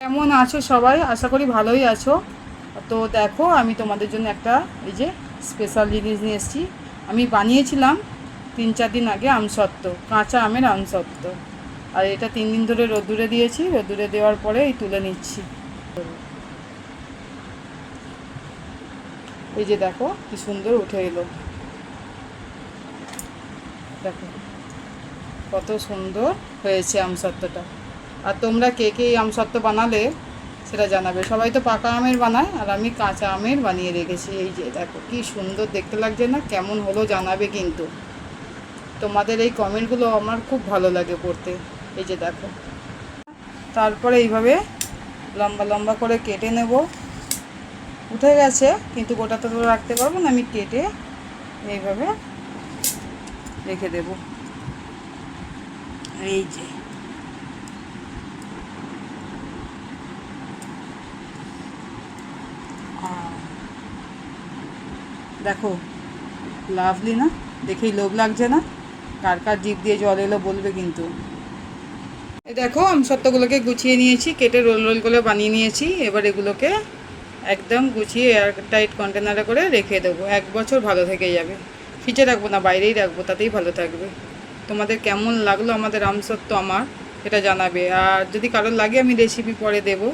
কেমন আছো সবাই? আশা করি ভালোই আছো। তো দেখো, আমি তোমাদের জন্য একটা এই যে স্পেশাল জিনিস নিয়ে এসেছি। আমি বানিয়েছিলাম 3-4 দিন আগে আমসত্ত্ব, কাঁচা আমের আমসত্ত্ব। আর এটা 3 দিন ধরে রোদ্দুরে দিয়েছি। রোদ্দুরে দেওয়ার পরে এই তুলে নিচ্ছি। এই যে দেখো কি সুন্দর উঠে এলো, দেখো কত সুন্দর হয়েছে আমসত্ত্বটা। আর তোমরা কে কে এই আমসত্ত্ব বানালে সেটা জানাবে। সবাই তো পাকা আমের বানায়, আর আমি কাঁচা আমের বানিয়ে রেখেছি। এই যে দেখো কি সুন্দর দেখতে লাগছে না? কেমন হলো জানাবে কিন্তু। তোমাদের এই কমেন্টগুলো আমার খুব ভালো লাগে পড়তে। এই যে দেখো, তারপরে এইভাবে লম্বা লম্বা করে কেটে নেব। উঠে গেছে কিন্তু গোটাটা তো রাখতে পারবো না, আমি কেটে এইভাবে রেখে দেব। এই যে দেখো, লাভলি না? দেখেই লোভ লাগছে না? কার কার জিভ দিয়ে জল এলো বলবে কিন্তু। এই দেখো, আমসত্ত্বগুলোকে গুছিয়ে নিয়েছি, কেটে রোল রোল করে বানিয়ে নিয়েছি। এবার এগুলোকে একদম গুছিয়ে এয়ার টাইট কন্টেনারে করে রেখে দেবো। 1 বছর ভালো থেকে যাবে। ফ্রিজে রাখবো না, বাইরেই রাখবো, তাতেই ভালো থাকবে। তোমাদের কেমন লাগলো আমাদের আমসত্ত্ব আমার, এটা জানাবে। আর যদি কারোর লাগে আমি রেসিপি পরে দেবো।